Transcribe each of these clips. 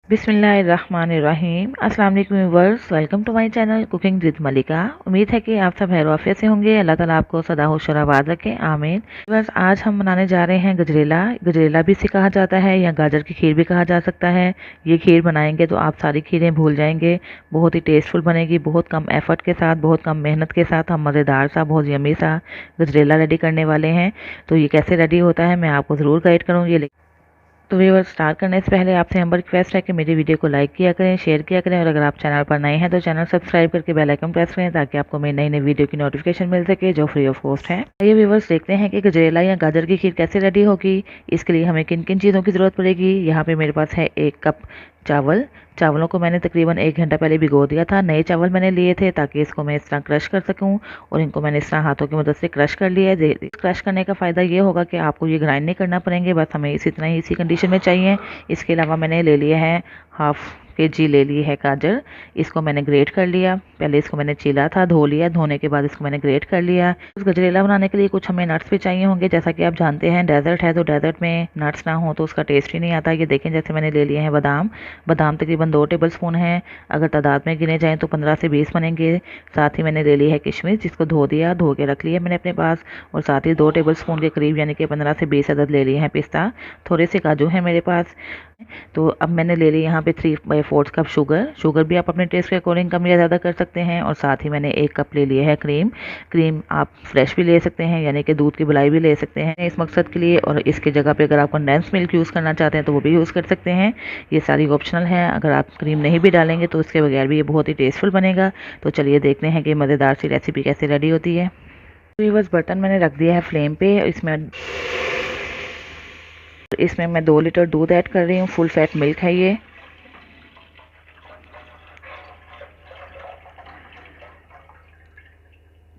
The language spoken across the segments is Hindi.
बिस्मिल्लाहिर्रहमानिर्रहीम। अस्सलाम वालेकुम viewers, welcome to my channel cooking with Malika. उम्मीद है कि आप सब खैर आफियत से होंगे। अल्लाह ताला आपको सदा खुश और आबाद रखे, आमीन। व्यूअर्स, आज हम बनाने जा रहे हैं गजरेला। गजरेला भी इसे कहा जाता है या गाजर की खीर भी कहा जा सकता है। ये खीर बनाएंगे तो आप सारी खीरें भूल जाएंगे। बहुत ही टेस्टफुल बनेगी, बहुत कम एफर्ट के साथ, बहुत कम मेहनत के साथ हम मज़ेदार सा, बहुत यमी सा गजरेला रेडी करने वाले हैं। तो ये कैसे रेडी होता है मैं आपको ज़रूर गाइड करूँगी। तो व्यूअर्स, स्टार्ट करने से पहले आपसे हम्बल रिक्वेस्ट है कि मेरी वीडियो को लाइक किया करें, शेयर किया करें और अगर आप चैनल पर नए हैं तो चैनल सब्सक्राइब करके बेल आइकन प्रेस करें ताकि आपको मेरी नई नई वीडियो की नोटिफिकेशन मिल सके जो फ्री ऑफ कॉस्ट है। ये व्यूअर्स, देखते हैं कि गजरेला या गाजर की खीर कैसे रेडी होगी। इसके लिए हमें किन किन चीज़ों की ज़रूरत पड़ेगी। यहाँ पे मेरे पास है 1 कप चावल। चावलों को मैंने तकरीबन 1 घंटा पहले भिगो दिया था। नए चावल मैंने लिए थे ताकि इसको मैं इस तरह क्रश कर सकूं और इनको मैंने इस तरह हाथों की मदद से क्रश कर लिया है। क्रश करने का फ़ायदा ये होगा कि आपको ये ग्राइंड नहीं करना पड़ेंगे, बस हमें इसी तरह ही इसी कंडीशन में चाहिए। इसके अलावा मैंने ले लिए हैं हाफ़ केजी ले ली है गाजर। इसको मैंने ग्रेट कर लिया। पहले इसको मैंने छीला था, धो लिया। धोने के बाद इसको मैंने ग्रेट कर लिया। उस गजरेला बनाने के लिए कुछ हमें नट्स भी चाहिए होंगे। जैसा कि आप जानते हैं डेजर्ट है तो डेजर्ट में नट्स ना हो तो उसका टेस्ट ही नहीं आता। ये देखें, जैसे मैंने ले लिए हैं बादाम। बादाम तकरीबन 2 टेबल स्पून हैं। अगर तादाद में गिने जाएँ तो 15 से 20 बनेंगे। साथ ही मैंने ले ली है किशमिश, जिसको धो दिया, धो के रख लिया मैंने अपने पास। और साथ ही 2 टेबल स्पून के करीब यानी कि 15 से 20 अदद ले लिए हैं पिस्ता। थोड़े से काजू हैं मेरे पास। तो अब मैंने ले ली यहाँ पे 3/4 कप शुगर भी आप अपने टेस्ट के अकॉर्डिंग कम या ज़्यादा कर सकते हैं। और साथ ही मैंने 1 कप ले लिया है क्रीम आप फ्रेश भी ले सकते हैं यानी कि दूध की मलाई भी ले सकते हैं इस मकसद के लिए। और इसके जगह पे अगर आप कंडेंस मिल्क यूज़ करना चाहते हैं तो वो भी यूज़ कर सकते हैं। ये सारी ऑप्शनल है। अगर आप क्रीम नहीं भी डालेंगे तो इसके बगैर भी ये बहुत ही टेस्टफुल बनेगा। तो चलिए देखते हैं कि मज़ेदार सी रेसिपी कैसे रेडी होती है। तो ये बस बर्तन मैंने रख दिया है फ्लेम पे। इसमें मैं 2 लीटर दूध ऐड कर रही हूँ। फुल फैट मिल्क है ये।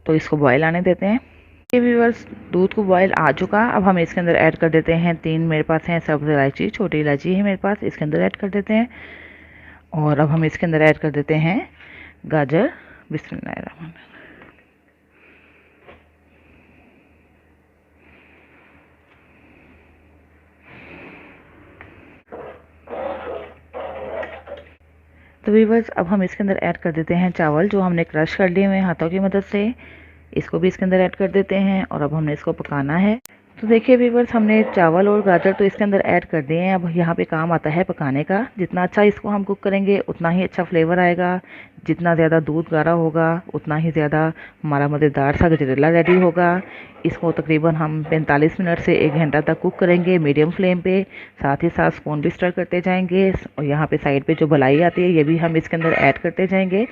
तो इसको बॉयल आने देते हैं। ये व्यूअर्स, दूध को बॉयल आ चुका। अब हम इसके अंदर ऐड कर देते हैं 3 मेरे पास हैं सब्ज़ इलायची, छोटी इलायची है मेरे पास, इसके अंदर ऐड कर देते हैं। और अब हम इसके अंदर ऐड कर देते हैं गाजर। बिस्मिल्लाहिर्रहमानिर्रहीम। तो व्यूअर्स, अब हम इसके अंदर ऐड कर देते हैं चावल जो हमने क्रश कर लिए हुए हैं हाथों की मदद से। इसको भी इसके अंदर ऐड कर देते हैं और अब हमने इसको पकाना है। तो देखिए व्यूअर्स, हमने चावल और गाजर तो इसके अंदर ऐड कर दिए हैं। अब यहाँ पे काम आता है पकाने का। जितना अच्छा इसको हम कुक करेंगे उतना ही अच्छा फ्लेवर आएगा। जितना ज़्यादा दूध गाढ़ा होगा उतना ही ज़्यादा हमारा मज़ेदार सा गजरेला रेडी होगा। इसको तकरीबन हम 45 मिनट से 1 घंटा तक कुक करेंगे मीडियम फ्लेम पे। साथ ही साथ स्पून भी स्टर करते जाएंगे। और यहाँ पे साइड पे जो मलाई आती है ये भी हम इसके अंदर ऐड करते जाएंगे।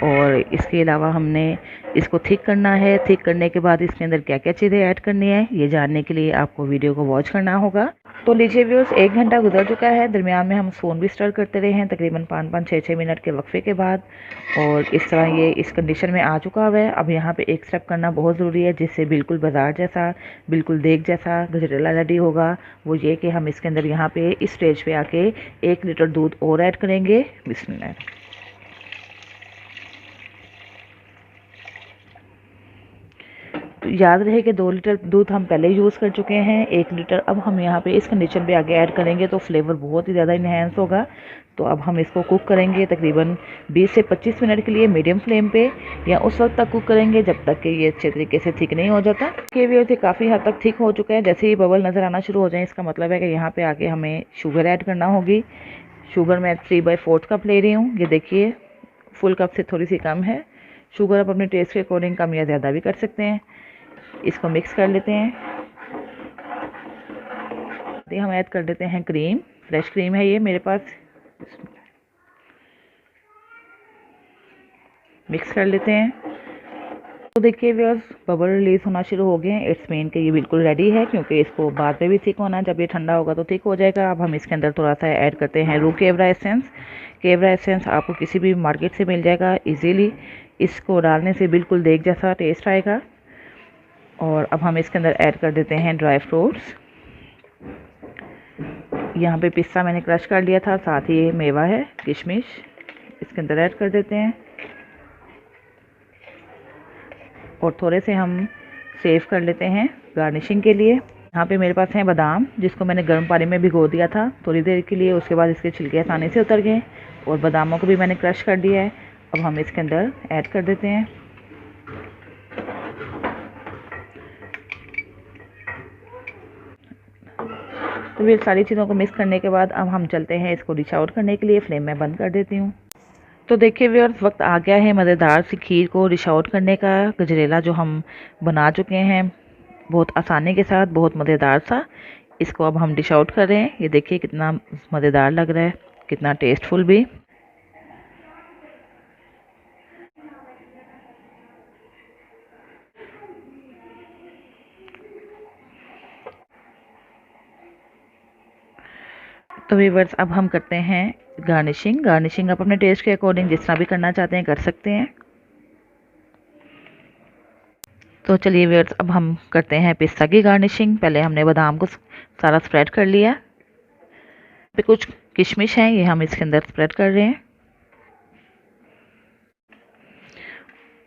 और इसके अलावा हमने इसको थिक करना है। थिक करने के बाद इसके अंदर क्या क्या चीज़ें ऐड करनी है ये जानने के लिए आपको वीडियो को वॉच करना होगा। तो लीजिए व्यूअर्स, 1 घंटा गुजर चुका है। दरमियान में हम स्पून भी स्टर करते रहे हैं तकरीबन 5-5, 6-6 मिनट के वक्फे के बाद। और इस तरह ये इस कंडीशन में आ चुका हुआ है। अब यहाँ पे एक स्टेप करना बहुत ज़रूरी है जिससे बिल्कुल बाजार जैसा, बिल्कुल देग जैसा गजरेला रेडी होगा। वो ये कि हम इसके अंदर यहाँ पे इस स्टेज पे आके 1 लीटर दूध और ऐड करेंगे। बिस्मिल्लाह। तो याद रहे कि 2 लीटर दूध हम पहले यूज़ कर चुके हैं। 1 लीटर अब हम यहाँ पे इस कंडीशन पे आगे ऐड करेंगे तो फ्लेवर बहुत ही ज़्यादा इन्हेंस होगा। तो अब हम इसको कुक करेंगे तकरीबन 20 से 25 मिनट के लिए मीडियम फ्लेम पे, या उस वक्त तक कुक करेंगे जब तक कि ये अच्छे तरीके से थिक नहीं हो जाता। कि भी ये काफ़ी हद तक थिक हो चुका है। जैसे ही बबल नज़र आना शुरू हो जाए इसका मतलब है कि यहाँ पे आके हमें शुगर ऐड करना होगी। शुगर मैं 3/4 कप ले रही हूँ। ये देखिए, फुल कप से थोड़ी सी कम है। शुगर आप अपने टेस्ट के अकॉर्डिंग कम या ज़्यादा भी कर सकते हैं। इसको मिक्स कर लेते हैं। हम ऐड कर देते हैं क्रीम। फ्रेश क्रीम है ये मेरे पास। मिक्स कर लेते हैं। तो देखिए व्यूअर्स, बबल रिलीज होना शुरू हो गए हैं। इट्स मीन कि ये बिल्कुल रेडी है, क्योंकि इसको बाद में भी थिक होना है। जब ये ठंडा होगा तो थिक हो जाएगा। अब हम इसके अंदर थोड़ा सा ऐड करते हैं रू केवड़ा एसेंस। केवड़ा एसेंस आपको किसी भी मार्केट से मिल जाएगा इजीली। इसको डालने से बिल्कुल देग जैसा टेस्ट आएगा। और अब हम इसके अंदर ऐड कर देते हैं ड्राई फ्रूट्स। यहाँ पे पिस्ता मैंने क्रश कर लिया था, साथ ही मेवा है किशमिश, इसके अंदर ऐड कर देते हैं। और थोड़े से हम सेव कर लेते हैं गार्निशिंग के लिए। यहाँ पे मेरे पास है बादाम, जिसको मैंने गर्म पानी में भिगो दिया था थोड़ी देर के लिए। उसके बाद इसके छिलके आसानी से उतर गए और बादामों को भी मैंने क्रश कर दिया है। अब हम इसके अंदर ऐड कर देते हैं। तो ये सारी चीज़ों को मिक्स करने के बाद अब हम चलते हैं इसको डिश आउट करने के लिए। फ्लेम में बंद कर देती हूँ। तो देखिए व्यूअर्स, वक्त आ गया है मज़ेदार सी खीर को डिश आउट करने का। गजरेला जो हम बना चुके हैं बहुत आसानी के साथ, बहुत मज़ेदार सा। इसको अब हम डिश आउट कर रहे हैं। ये देखिए कितना मज़ेदार लग रहा है, कितना टेस्टफुल भी। तो व्यूअर्स, अब हम करते हैं गार्निशिंग आप अपने टेस्ट के अकॉर्डिंग जिस तरह भी करना चाहते हैं कर सकते हैं। तो चलिए व्यूअर्स, अब हम करते हैं पिस्ता की गार्निशिंग। पहले हमने बादाम को सारा स्प्रेड कर लिया। पे कुछ किशमिश हैं, ये हम इसके अंदर स्प्रेड कर रहे हैं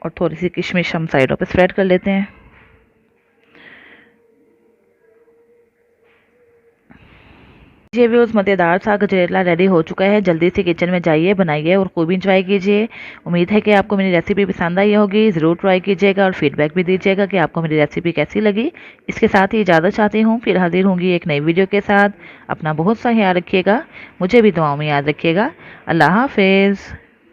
और थोड़ी सी किशमिश हम साइडों पे स्प्रेड कर लेते हैं। ये भी उस मज़ेदार सा गजरेला रेडी हो चुका है। जल्दी से किचन में जाइए, बनाइए और खूब इंजॉय कीजिए। उम्मीद है कि आपको मेरी रेसिपी पसंद आई होगी। ज़रूर ट्राई कीजिएगा और फीडबैक भी दीजिएगा कि आपको मेरी रेसिपी कैसी लगी। इसके साथ ही इजाज़त चाहती हूँ, फिर हाजिर होंगी एक नई वीडियो के साथ। अपना बहुत सा ख्याल रखिएगा, मुझे भी दुआओं में याद रखिएगा। अल्लाह हाफिज़।